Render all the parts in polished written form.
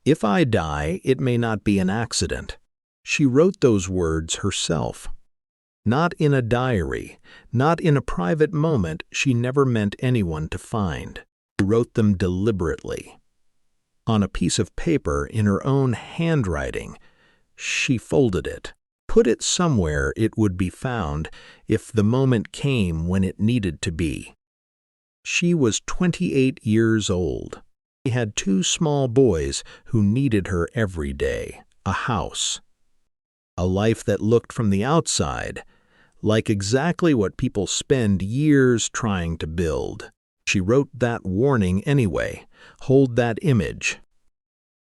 If I die, it may not be an accident. She wrote those words herself. Not in a diary, not in a private moment she never meant anyone to find. She wrote them deliberately. On a piece of paper in her own handwriting, she folded it, put it somewhere it would be found if the moment came when it needed to be. She was 28 years old. She had 2 small boys who needed her every day, a house. A life that looked from the outside like exactly what people spend years trying to build. She wrote that warning anyway. Hold that image.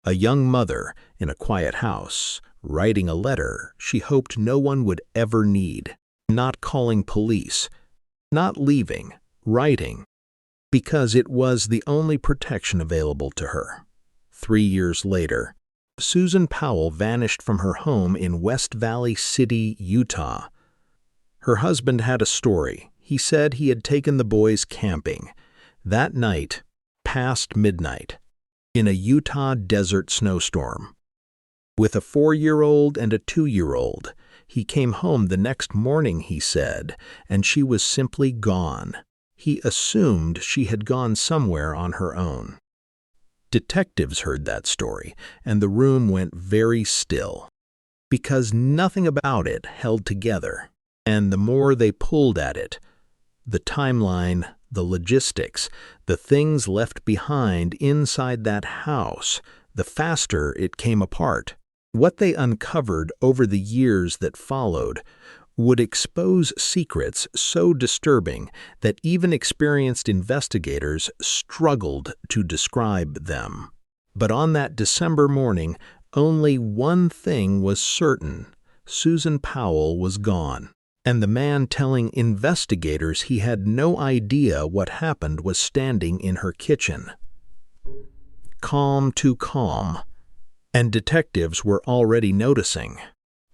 A young mother in a quiet house, writing a letter she hoped no one would ever need. Not calling police, not leaving, writing, because it was the only protection available to her. 3 years later, Susan Powell vanished from her home in West Valley City, Utah. Her husband had a story. He said he had taken the boys camping. That night, past midnight, in a Utah desert snowstorm. With a 4-year-old and a 2-year-old, he came home the next morning, he said, and she was simply gone. He assumed she had gone somewhere on her own. Detectives heard that story, and the room went very still, because nothing about it held together. And the more they pulled at it, the timeline, the logistics, the things left behind inside that house, the faster it came apart. What they uncovered over the years that followed would expose secrets so disturbing that even experienced investigators struggled to describe them. But on that December morning, only one thing was certain: Susan Powell was gone. And the man telling investigators he had no idea what happened was standing in her kitchen. Calm to calm. And detectives were already noticing.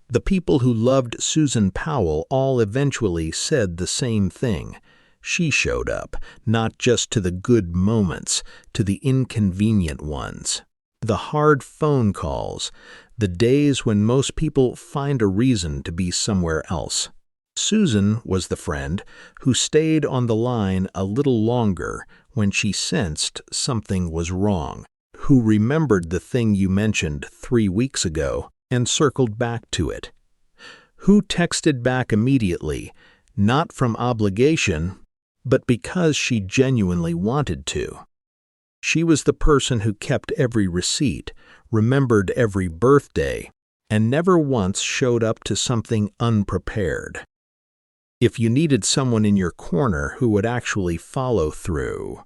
The people who loved Susan Powell all eventually said the same thing. She showed up, not just to the good moments, to the inconvenient ones. The hard phone calls, the days when most people find a reason to be somewhere else. Susan was the friend who stayed on the line a little longer when she sensed something was wrong, who remembered the thing you mentioned 3 weeks ago and circled back to it, who texted back immediately, not from obligation, but because she genuinely wanted to. She was the person who kept every receipt, remembered every birthday, and never once showed up to something unprepared. If you needed someone in your corner who would actually follow through,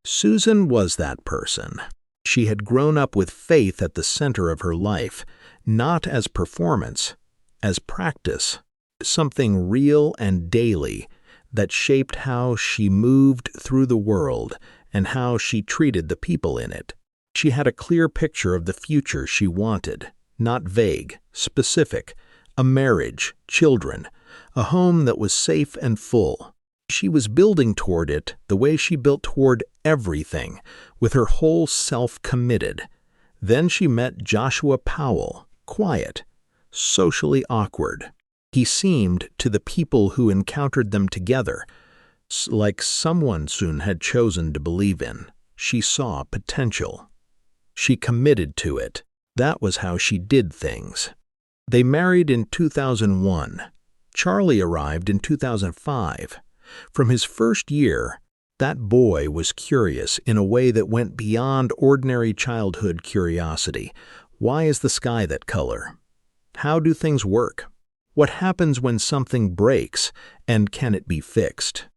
Susan was that person. She had grown up with faith at the center of her life, not as performance, as practice, something real and daily that shaped how she moved through the world and how she treated the people in it. She had a clear picture of the future she wanted, not vague, specific, a marriage, children, a home that was safe and full. She was building toward it the way she built toward everything, with her whole self committed. Then she met Joshua Powell, quiet, socially awkward. He seemed, to the people who encountered them together, like someone Susan had chosen to believe in. She saw potential. She committed to it. That was how she did things. They married in 2001. Charlie arrived in 2005. From his first year, that boy was curious in a way that went beyond ordinary childhood curiosity. Why is the sky that color? How do things work? What happens when something breaks, and can it be fixed?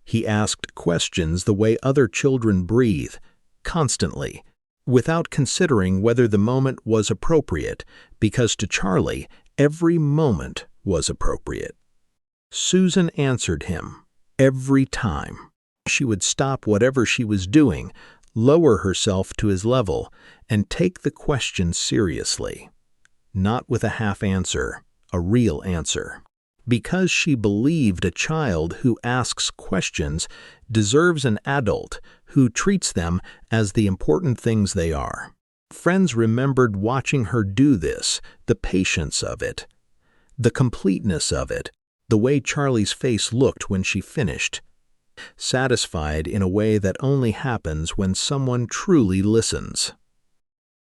He asked questions the way other children breathe, constantly, without considering whether the moment was appropriate, because to Charlie, every moment was appropriate. Susan answered him every time. She would stop whatever she was doing, lower herself to his level, and take the question seriously. Not with a half answer, a real answer. Because she believed a child who asks questions deserves an adult who treats them as the important things they are. Friends remembered watching her do this, the patience of it, the completeness of it, the way Charlie's face looked when she finished, satisfied in a way that only happens when someone truly listens.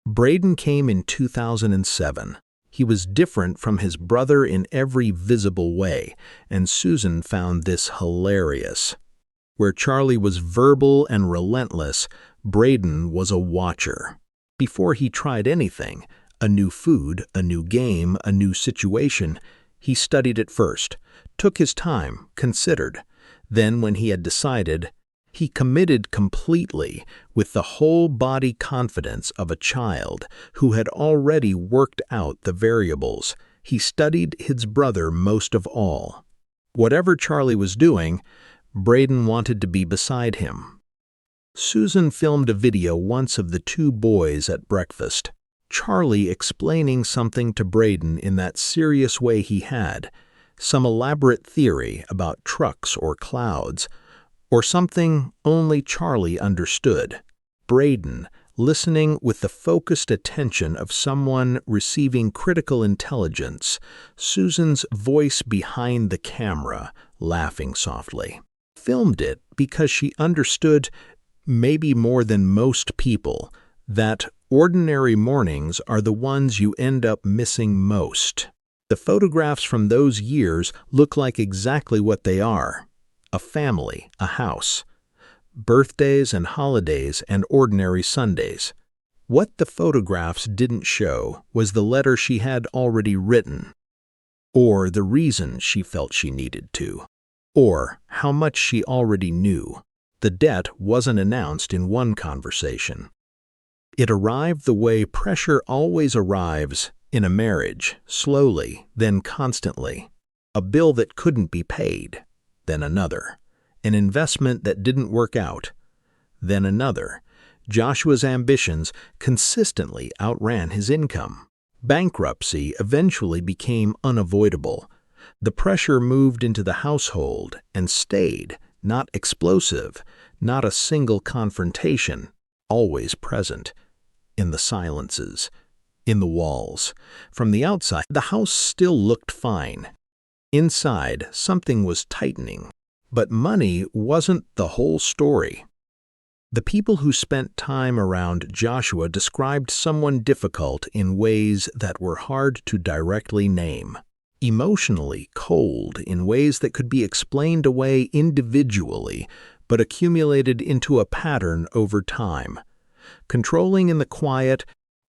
Braden came in 2007. He was different from his brother in every visible way, and Susan found this hilarious. Where Charlie was verbal and relentless, Braden was a watcher. Before he tried anything, a new food, a new game, a new situation, he studied it first, took his time, considered. Then, when he had decided, he committed completely with the whole-body confidence of a child who had already worked out the variables. He studied his brother most of all. Whatever Charlie was doing, Braden wanted to be beside him. Susan filmed a video once of the two boys at breakfast, Charlie explaining something to Braden in that serious way he had, some elaborate theory about trucks or clouds, or something only Charlie understood. Braden, listening with the focused attention of someone receiving critical intelligence, Susan's voice behind the camera, laughing softly. Filmed it because she understood, maybe more than most people, that ordinary mornings are the ones you end up missing most. The photographs from those years look like exactly what they are: a family, a house, birthdays and holidays and ordinary Sundays. What the photographs didn't show was the letter she had already written, or the reason she felt she needed to, or how much she already knew. The debt wasn't announced in one conversation. It arrived the way pressure always arrives in a marriage, slowly, then constantly. A bill that couldn't be paid, then another. An investment that didn't work out, then another. Joshua's ambitions consistently outran his income. Bankruptcy eventually became unavoidable. The pressure moved into the household and stayed, not explosive, not a single confrontation, always present, in the silences, in the walls. From the outside, the house still looked fine. Inside, something was tightening, but money wasn't the whole story. The people who spent time around Joshua described someone difficult in ways that were hard to directly name. Emotionally cold in ways that could be explained away individually, but accumulated into a pattern over time. Controlling in the quiet,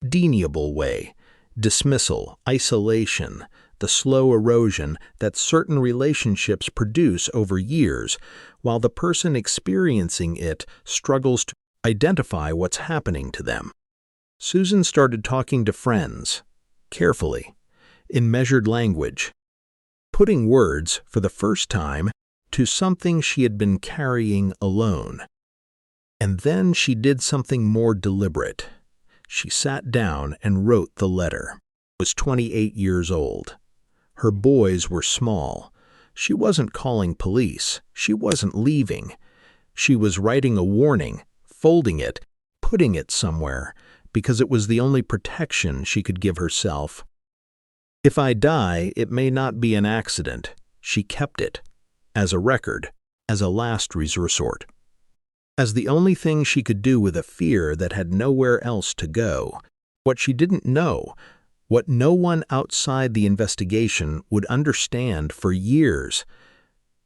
deniable way, dismissal, isolation, the slow erosion that certain relationships produce over years, while the person experiencing it struggles to identify what's happening to them. Susan started talking to friends, carefully, in measured language, putting words, for the first time, to something she had been carrying alone. And then she did something more deliberate. She sat down and wrote the letter. She was 28 years old. Her boys were small. She wasn't calling police. She wasn't leaving. She was writing a warning, folding it, putting it somewhere, because it was the only protection she could give herself. If I die, it may not be an accident. She kept it, as a record, as a last resort, as the only thing she could do with a fear that had nowhere else to go. What she didn't know, what no one outside the investigation would understand for years,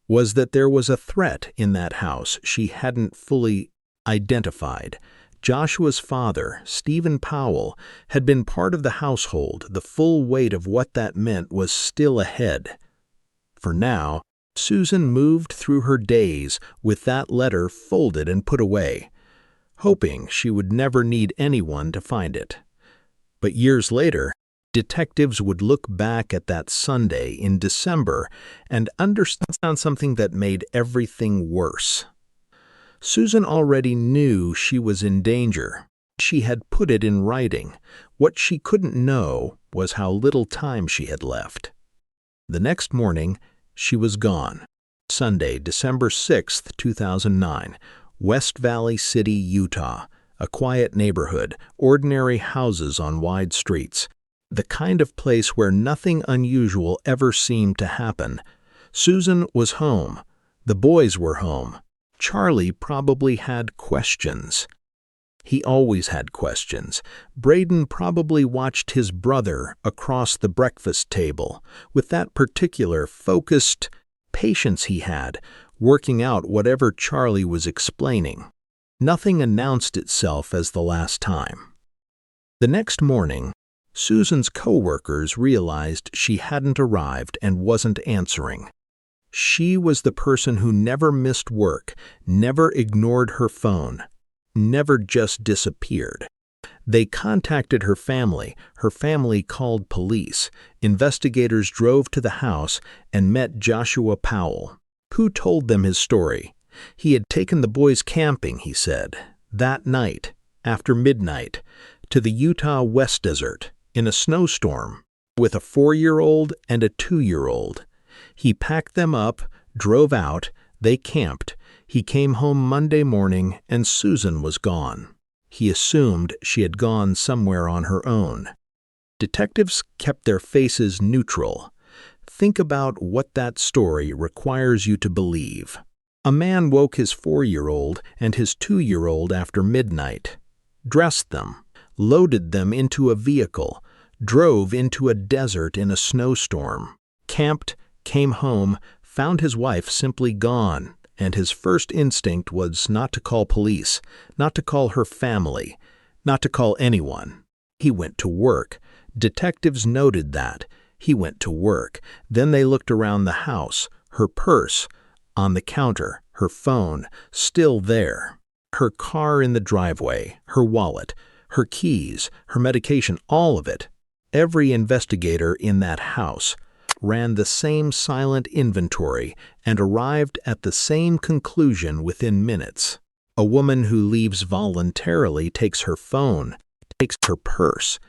was that there was a threat in that house she hadn't fully identified. Joshua's father, Steven Powell, had been part of the household. The full weight of what that meant was still ahead. For now, Susan moved through her days with that letter folded and put away, hoping she would never need anyone to find it. But years later, detectives would look back at that Sunday in December and understand something that made everything worse. Susan already knew she was in danger. She had put it in writing. What she couldn't know was how little time she had left. The next morning, she was gone. Sunday, December 6, 2009, West Valley City, Utah. a quiet neighborhood, ordinary houses on wide streets. The kind of place where nothing unusual ever seemed to happen. Susan was home. The boys were home. Charlie probably had questions. He always had questions. Braden probably watched his brother across the breakfast table with that particular focused patience he had, working out whatever Charlie was explaining. Nothing announced itself as the last time. The next morning, Susan's co-workers realized she hadn't arrived and wasn't answering. She was the person who never missed work, never ignored her phone, never just disappeared. They contacted her family. Her family called police. Investigators drove to the house and met Joshua Powell, who told them his story. He had taken the boys camping, he said, that night, after midnight, to the Utah West Desert, in a snowstorm, with a 4-year-old and a 2-year-old. He packed them up, drove out, they camped. He came home Monday morning and Susan was gone. He assumed she had gone somewhere on her own. Detectives kept their faces neutral. Think about what that story requires you to believe. A man woke his 4-year-old and his 2-year-old after midnight, dressed them, loaded them into a vehicle, drove into a desert in a snowstorm, camped, came home, found his wife simply gone, and his first instinct was not to call police, not to call her family, not to call anyone. He went to work. Detectives noted that. He went to work. Then they looked around the house, her purse, on the counter, her phone, still there, her car in the driveway, her wallet, her keys, her medication, all of it. Every investigator in that house ran the same silent inventory and arrived at the same conclusion within minutes. A woman who leaves voluntarily takes her phone, takes her purse,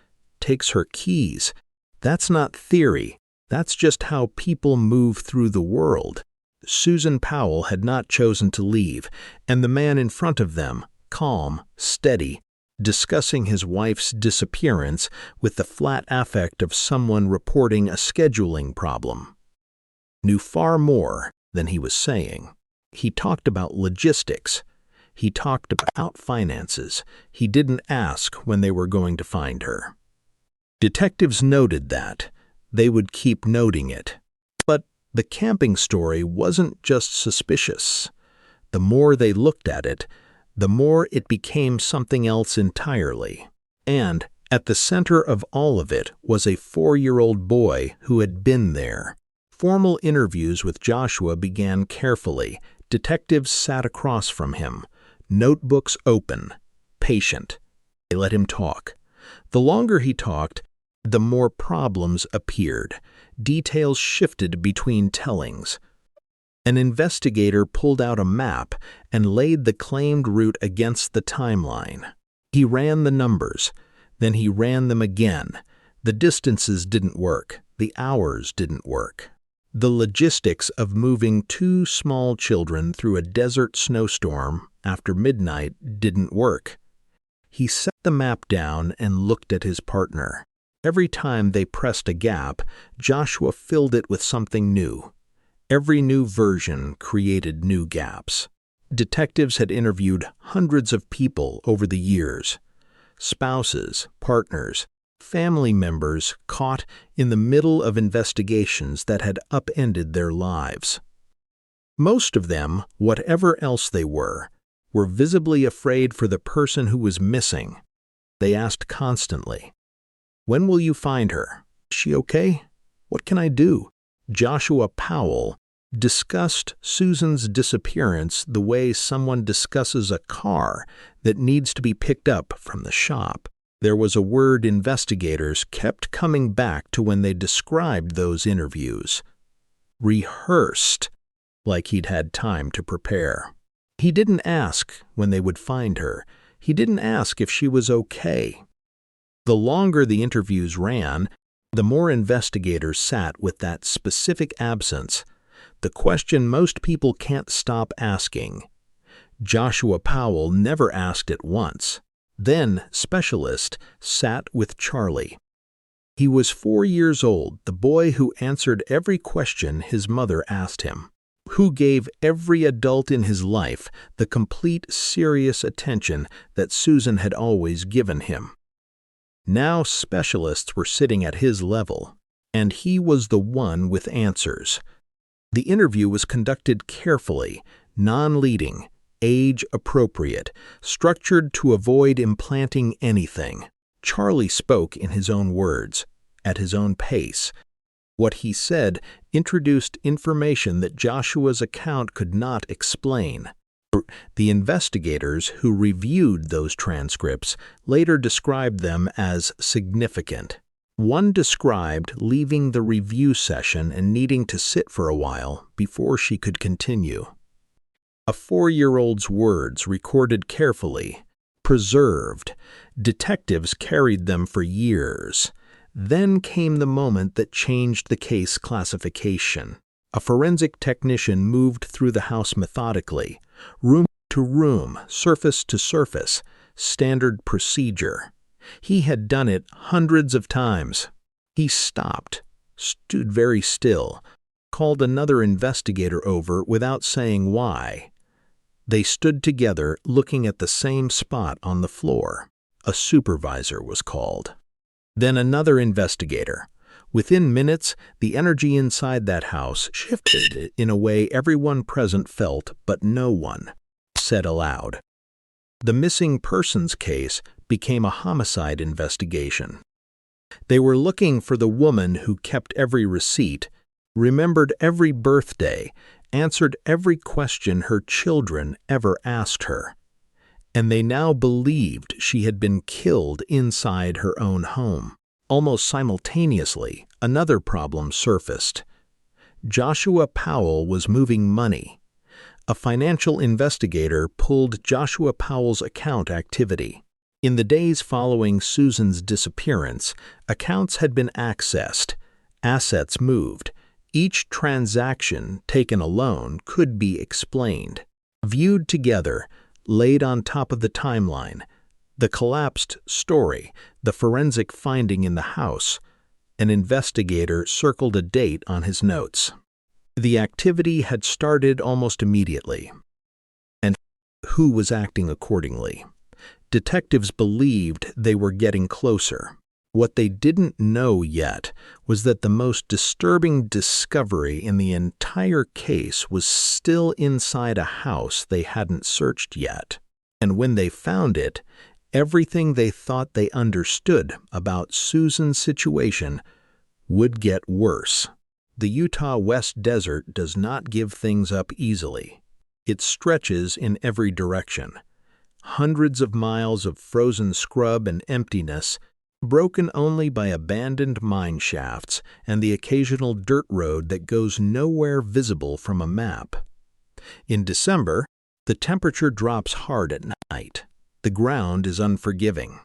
takes her keys. That's not theory. That's just how people move through the world. Susan Powell had not chosen to leave, and the man in front of them, calm, steady, discussing his wife's disappearance with the flat affect of someone reporting a scheduling problem, knew far more than he was saying. He talked about logistics. He talked about finances. He didn't ask when they were going to find her. Detectives noted that. They would keep noting it. But the camping story wasn't just suspicious. The more they looked at it, the more it became something else entirely. And at the center of all of it was a 4-year-old boy who had been there. Formal interviews with Joshua began carefully. Detectives sat across from him, notebooks open, patient. They let him talk. The longer he talked, the more problems appeared. Details shifted between tellings. An investigator pulled out a map and laid the claimed route against the timeline. He ran the numbers, then he ran them again. The distances didn't work. The hours didn't work. The logistics of moving 2 small children through a desert snowstorm after midnight didn't work. He set the map down and looked at his partner. Every time they pressed a gap, Joshua filled it with something new. Every new version created new gaps. Detectives had interviewed hundreds of people over the years. Spouses, partners, family members caught in the middle of investigations that had upended their lives. Most of them, whatever else they were visibly afraid for the person who was missing. They asked constantly, "When will you find her? Is she okay? What can I do?" Joshua Powell discussed Susan's disappearance the way someone discusses a car that needs to be picked up from the shop. There was a word investigators kept coming back to when they described those interviews. Rehearsed, like he'd had time to prepare. He didn't ask when they would find her. He didn't ask if she was okay. The longer the interviews ran, the more investigators sat with that specific absence, the question most people can't stop asking. Joshua Powell never asked it once. Then, specialist sat with Charlie. He was 4 years old, the boy who answered every question his mother asked him, who gave every adult in his life the complete, serious attention that Susan had always given him. Now specialists were sitting at his level, and he was the one with answers. The interview was conducted carefully, non-leading, age-appropriate, structured to avoid implanting anything. Charlie spoke in his own words, at his own pace. What he said introduced information that Joshua's account could not explain. The investigators who reviewed those transcripts later described them as significant. One described leaving the review session and needing to sit for a while before she could continue. A 4-year-old's words recorded carefully, preserved. Detectives carried them for years. Then came the moment that changed the case classification. A forensic technician moved through the house methodically, room to room, surface to surface, standard procedure. He had done it hundreds of times. He stopped, stood very still, called another investigator over without saying why. They stood together looking at the same spot on the floor. A supervisor was called. Then another investigator. Within minutes, the energy inside that house shifted in a way everyone present felt, but no one said aloud. The missing persons case became a homicide investigation. They were looking for the woman who kept every receipt, remembered every birthday, answered every question her children ever asked her. And they now believed she had been killed inside her own home. Almost simultaneously, another problem surfaced. Joshua Powell was moving money. A financial investigator pulled Joshua Powell's account activity. In the days following Susan's disappearance, accounts had been accessed, assets moved. Each transaction, taken alone, could be explained. Viewed together, laid on top of the timeline, the collapsed story, the forensic finding in the house, an investigator circled a date on his notes. The activity had started almost immediately, and who was acting accordingly? Detectives believed they were getting closer. What they didn't know yet was that the most disturbing discovery in the entire case was still inside a house they hadn't searched yet. And when they found it, everything they thought they understood about Susan's situation would get worse. The Utah West Desert does not give things up easily. It stretches in every direction. Hundreds of miles of frozen scrub and emptiness, broken only by abandoned mine shafts and the occasional dirt road that goes nowhere visible from a map. In December, the temperature drops hard at night. The ground is unforgiving.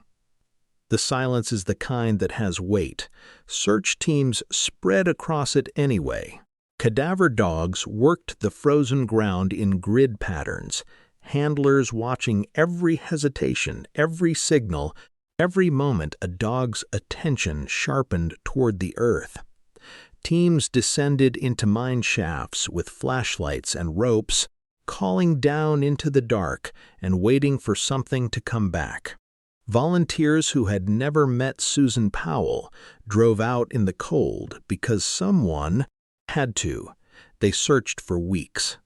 The silence is the kind that has weight. Search teams spread across it anyway. Cadaver dogs worked the frozen ground in grid patterns, handlers watching every hesitation, every signal, every moment a dog's attention sharpened toward the earth. Teams descended into mine shafts with flashlights and ropes, calling down into the dark and waiting for something to come back. Volunteers who had never met Susan Powell drove out in the cold because someone had to. They searched for weeks.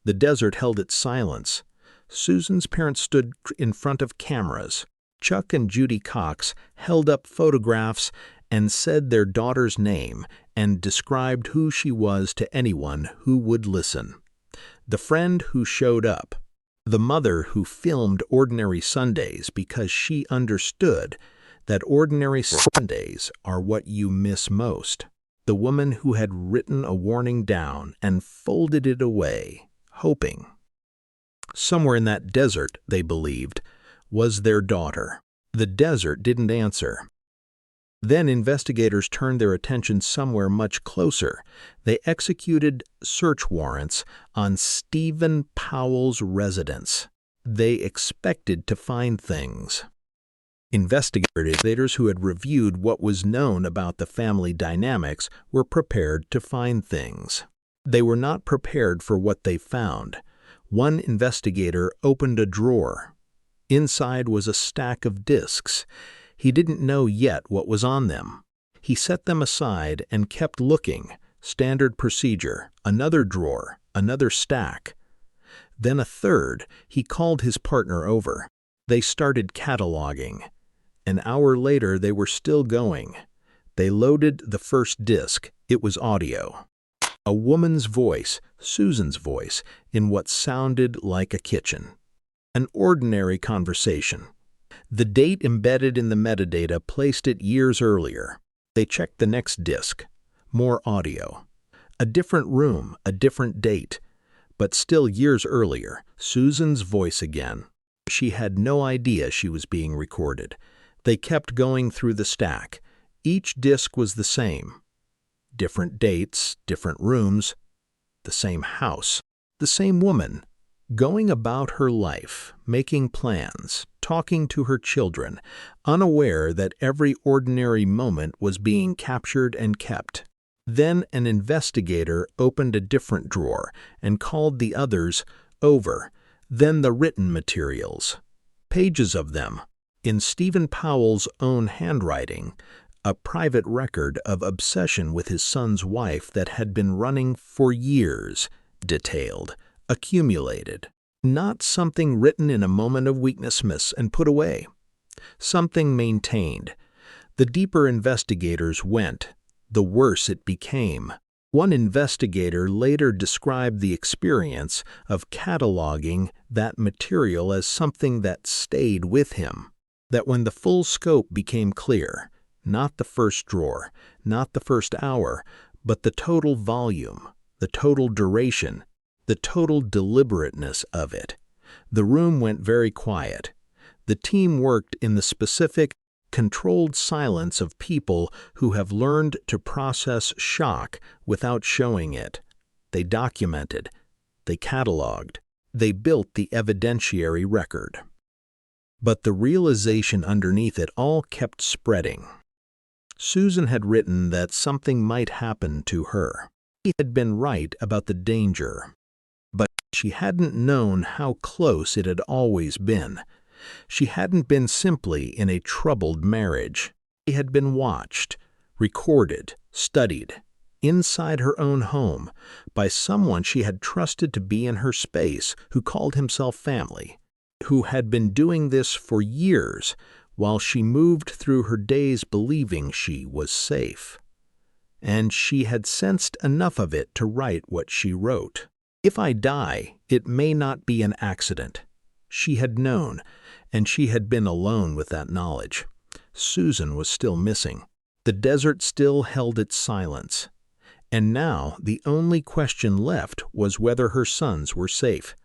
The desert held its silence. Susan's parents stood in front of cameras. Chuck and Judy Cox held up photographs and said their daughter's name and described who she was to anyone who would listen. The friend who showed up. The mother who filmed ordinary Sundays because she understood that ordinary Sundays are what you miss most. The woman who had written a warning down and folded it away, hoping. Somewhere in that desert, they believed, was their daughter. The desert didn't answer. Then investigators turned their attention somewhere much closer. They executed search warrants on Steven Powell's residence. They expected to find things. Investigators who had reviewed what was known about the family dynamics were prepared to find things. They were not prepared for what they found. One investigator opened a drawer. Inside was a stack of discs. He didn't know yet what was on them. He set them aside and kept looking. Standard procedure. Another drawer. Another stack. Then a third. He called his partner over. They started cataloging. An hour later, they were still going. They loaded the first disc. It was audio. A woman's voice, Susan's voice, in what sounded like a kitchen. An ordinary conversation. The date embedded in the metadata placed it years earlier. They checked the next disc. More audio. A different room, a different date. But still years earlier, Susan's voice again. She had no idea she was being recorded. They kept going through the stack. Each disc was the same. Different dates, different rooms, the same house, the same woman, going about her life, making plans, talking to her children, unaware that every ordinary moment was being captured and kept. Then an investigator opened a different drawer and called the others over. Then the written materials. Pages of them. In Steven Powell's own handwriting, a private record of obsession with his son's wife that had been running for years, detailed, accumulated. Not something written in a moment of weakness and put away. Something maintained. The deeper investigators went, the worse it became. One investigator later described the experience of cataloging that material as something that stayed with him. That when the full scope became clear, not the first drawer, not the first hour, but the total volume, the total duration, the total deliberateness of it, the room went very quiet. The team worked in the specific, controlled silence of people who have learned to process shock without showing it. They documented, they cataloged, they built the evidentiary record. But the realization underneath it all kept spreading. Susan had written that something might happen to her. She had been right about the danger, but she hadn't known how close it had always been. She hadn't been simply in a troubled marriage. She had been watched, recorded, studied, inside her own home, by someone she had trusted to be in her space, who called himself family, who had been doing this for years while she moved through her days believing she was safe. And she had sensed enough of it to write what she wrote. If I die, it may not be an accident. She had known, and she had been alone with that knowledge. Susan was still missing. The desert still held its silence. And now the only question left was whether her sons were safe.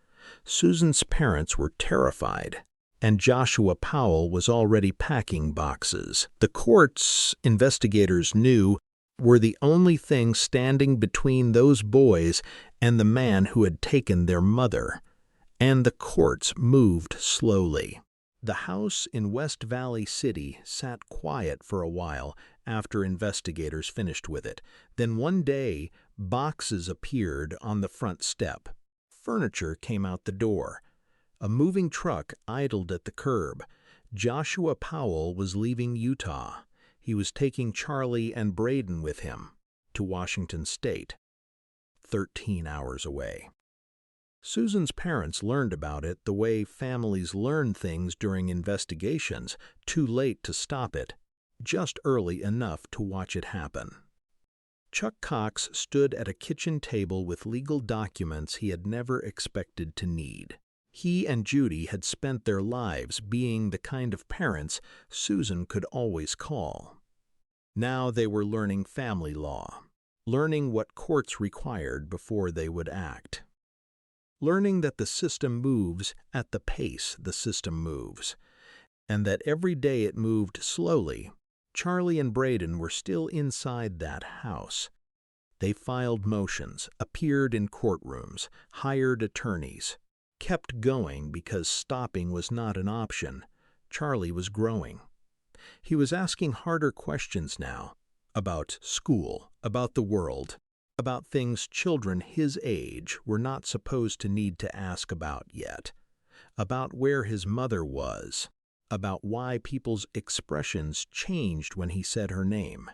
Susan's parents were terrified, and Joshua Powell was already packing boxes. The courts, investigators knew, were the only thing standing between those boys and the man who had taken their mother. And the courts moved slowly. The house in West Valley City sat quiet for a while after investigators finished with it. Then one day, boxes appeared on the front step. Furniture came out the door. A moving truck idled at the curb. Joshua Powell was leaving Utah. He was taking Charlie and Braden with him to Washington State, 13 hours away. Susan's parents learned about it the way families learn things during investigations, too late to stop it, just early enough to watch it happen. Chuck Cox stood at a kitchen table with legal documents he had never expected to need. He and Judy had spent their lives being the kind of parents Susan could always call. Now they were learning family law, learning what courts required before they would act. Learning that the system moves at the pace the system moves, and that every day it moved slowly. Charlie and Braden were still inside that house. They filed motions, appeared in courtrooms, hired attorneys, kept going because stopping was not an option. Charlie was growing. He was asking harder questions now, about school, about the world, about things children his age were not supposed to need to ask about yet, about where his mother was, about why people's expressions changed when he said her name.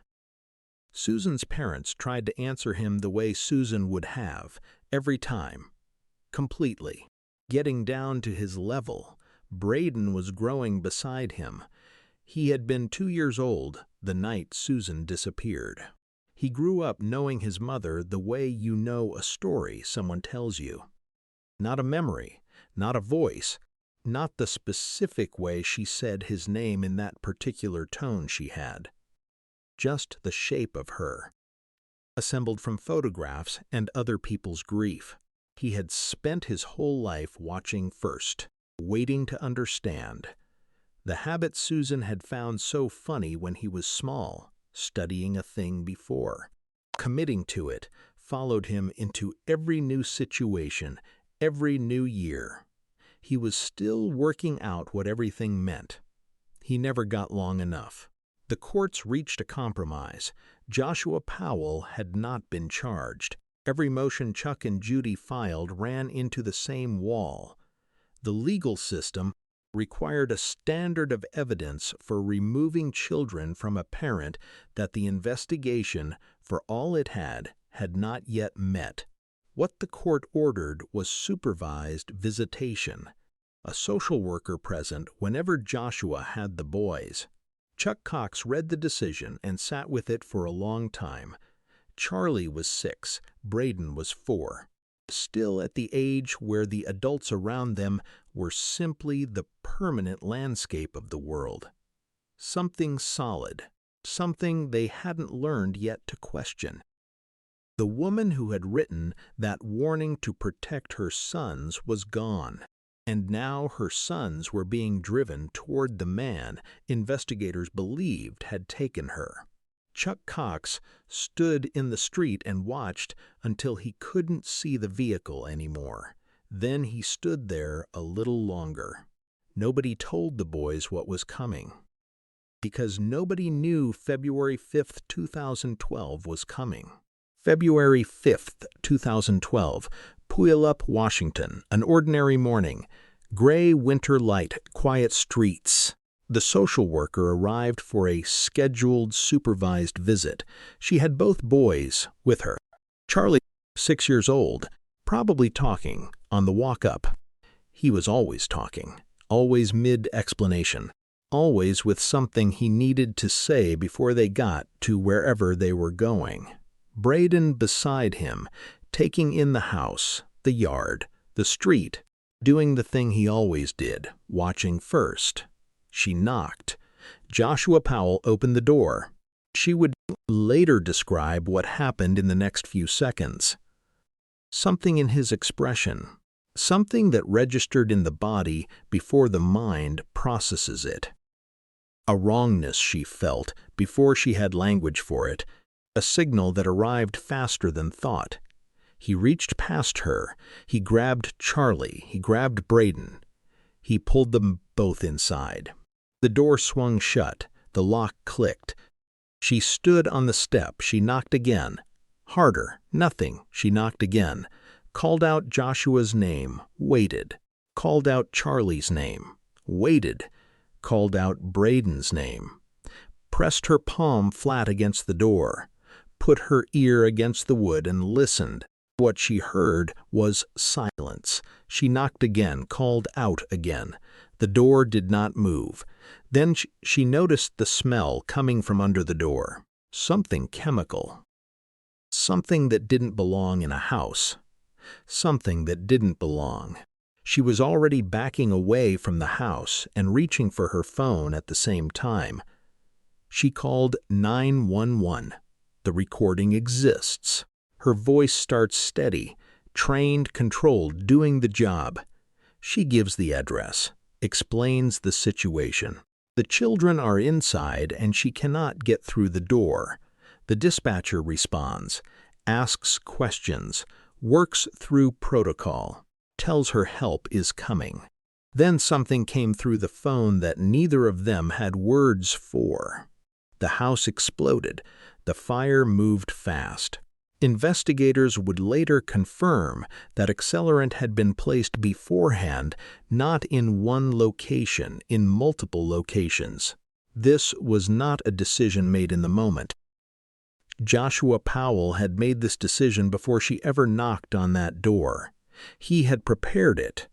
Susan's parents tried to answer him the way Susan would have, every time, completely. Getting down to his level, Braden was growing beside him. He had been 2 years old the night Susan disappeared. He grew up knowing his mother the way you know a story someone tells you. Not a memory, not a voice, not the specific way she said his name in that particular tone she had. Just the shape of her, assembled from photographs and other people's grief. He had spent his whole life watching first, waiting to understand. The habit Susan had found so funny when he was small, studying a thing before, committing to it, followed him into every new situation, every new year. He was still working out what everything meant. He never got long enough. The courts reached a compromise. Joshua Powell had not been charged. Every motion Chuck and Judy filed ran into the same wall. The legal system required a standard of evidence for removing children from a parent that the investigation, for all it had not yet met. What the court ordered was supervised visitation, a social worker present whenever Joshua had the boys. Chuck Cox read the decision and sat with it for a long time. Charlie was 6, Braden was 4. Still at the age where the adults around them were simply the permanent landscape of the world. Something solid, something they hadn't learned yet to question. The woman who had written that warning to protect her sons was gone, and now her sons were being driven toward the man investigators believed had taken her. Chuck Cox stood in the street and watched until he couldn't see the vehicle anymore. Then he stood there a little longer. Nobody told the boys what was coming, because nobody knew February 5th, 2012 was coming. February 5th, 2012, Puyallup, Washington, an ordinary morning. Gray winter light, quiet streets. The social worker arrived for a scheduled, supervised visit. She had both boys with her. Charlie, 6 years old, probably talking, on the walk up. He was always talking, always mid-explanation, always with something he needed to say before they got to wherever they were going. Braden beside him, taking in the house, the yard, the street, doing the thing he always did, watching first. She knocked. Joshua Powell opened the door. She would later describe what happened in the next few seconds. Something in his expression, something that registered in the body before the mind processes it. A wrongness she felt before she had language for it, a signal that arrived faster than thought. He reached past her. He grabbed Charlie. He grabbed Braden. He pulled them both inside. The door swung shut. The lock clicked. She stood on the step. She knocked again. Harder. Nothing. She knocked again. Called out Joshua's name. Waited. Called out Charlie's name. Waited. Called out Braden's name. Pressed her palm flat against the door. Put her ear against the wood and listened. What she heard was silence. She knocked again, called out again. The door did not move. Then she noticed the smell coming from under the door. Something chemical. Something that didn't belong in a house. Something that didn't belong. She was already backing away from the house and reaching for her phone at the same time. She called 911. The recording exists. Her voice starts steady, trained, controlled, doing the job. She gives the address, explains the situation. The children are inside and she cannot get through the door. The dispatcher responds, asks questions, works through protocol, tells her help is coming. Then something came through the phone that neither of them had words for. The house exploded. The fire moved fast. Investigators would later confirm that accelerant had been placed beforehand, not in one location, in multiple locations. This was not a decision made in the moment. Joshua Powell had made this decision before she ever knocked on that door. He had prepared it,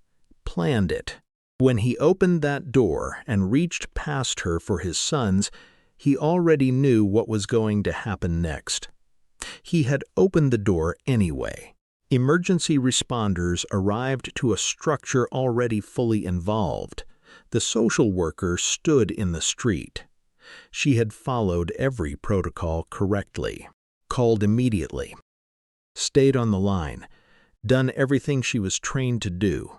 planned it. When he opened that door and reached past her for his sons, he already knew what was going to happen next. He had opened the door anyway. Emergency responders arrived to a structure already fully involved. The social worker stood in the street. She had followed every protocol correctly, called immediately, stayed on the line, done everything she was trained to do.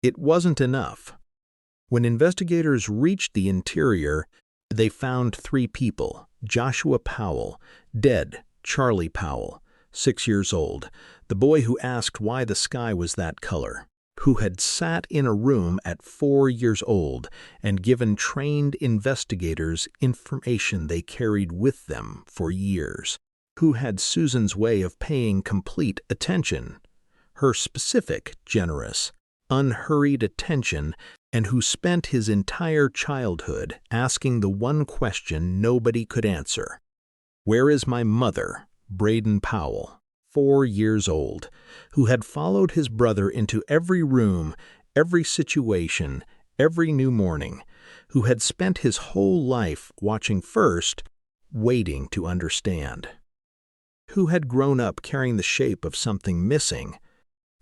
It wasn't enough. When investigators reached the interior, they found 3 people: Joshua Powell, dead; Charlie Powell, 6 years old, the boy who asked why the sky was that color, who had sat in a room at 4 years old and given trained investigators information they carried with them for years, who had Susan's way of paying complete attention, her specific, generous, unhurried attention, and who spent his entire childhood asking the one question nobody could answer. Where is my mother? Braden Powell, 4 years old, who had followed his brother into every room, every situation, every new morning, who had spent his whole life watching first, waiting to understand, who had grown up carrying the shape of something missing,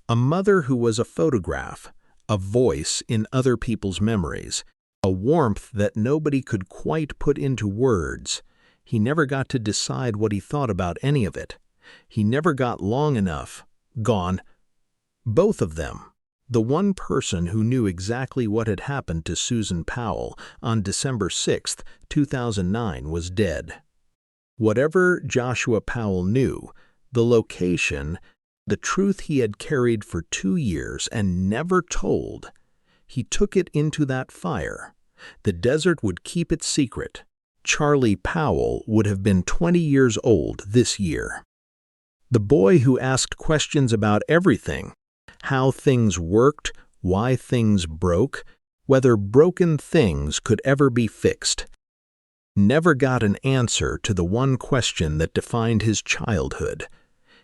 a mother who was a photograph, a voice in other people's memories, a warmth that nobody could quite put into words. He never got to decide what he thought about any of it. He never got long enough. Gone. Both of them. The one person who knew exactly what had happened to Susan Powell on December 6, 2009, was dead. Whatever Joshua Powell knew, the location, the truth he had carried for 2 years and never told, he took it into that fire. The desert would keep it secret. Charlie Powell would have been 20 years old this year. The boy who asked questions about everything, how things worked, why things broke, whether broken things could ever be fixed, never got an answer to the one question that defined his childhood.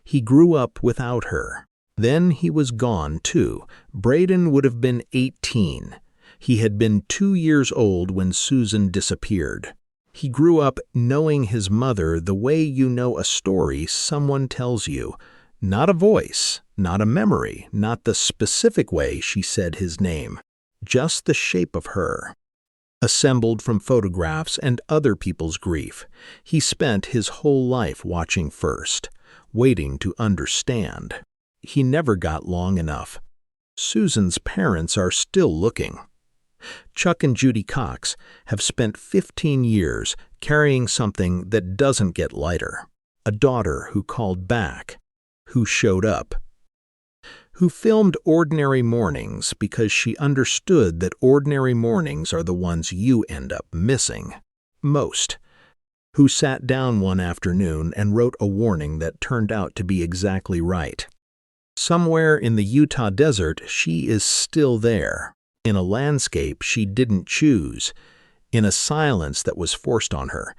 He grew up without her. Then he was gone, too. Braden would have been 18. He had been 2 years old when Susan disappeared. He grew up knowing his mother the way you know a story someone tells you. Not a voice, not a memory, not the specific way she said his name. Just the shape of her. Assembled from photographs and other people's grief, he spent his whole life watching first, waiting to understand. He never got long enough. Susan's parents are still looking. Chuck and Judy Cox have spent 15 years carrying something that doesn't get lighter. A daughter who called back, who showed up, who filmed ordinary mornings because she understood that ordinary mornings are the ones you end up missing most, who sat down one afternoon and wrote a warning that turned out to be exactly right. Somewhere in the Utah desert, she is still there. In a landscape she didn't choose, in a silence that was forced on her,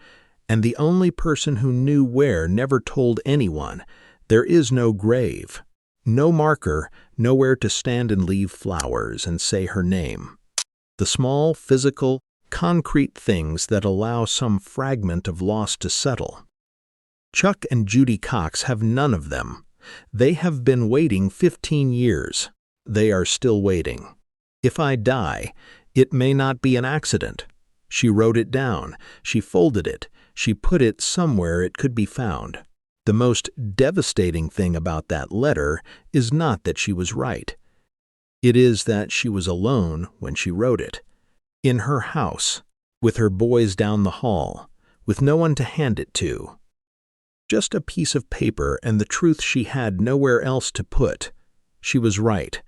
and the only person who knew where never told anyone. There is no grave, no marker, nowhere to stand and leave flowers and say her name. The small, physical, concrete things that allow some fragment of loss to settle. Chuck and Judy Cox have none of them. They have been waiting 15 years. They are still waiting. If I die, it may not be an accident. She wrote it down. She folded it. She put it somewhere it could be found. The most devastating thing about that letter is not that she was right. It is that she was alone when she wrote it. In her house, with her boys down the hall, with no one to hand it to. Just a piece of paper and the truth she had nowhere else to put. She was right.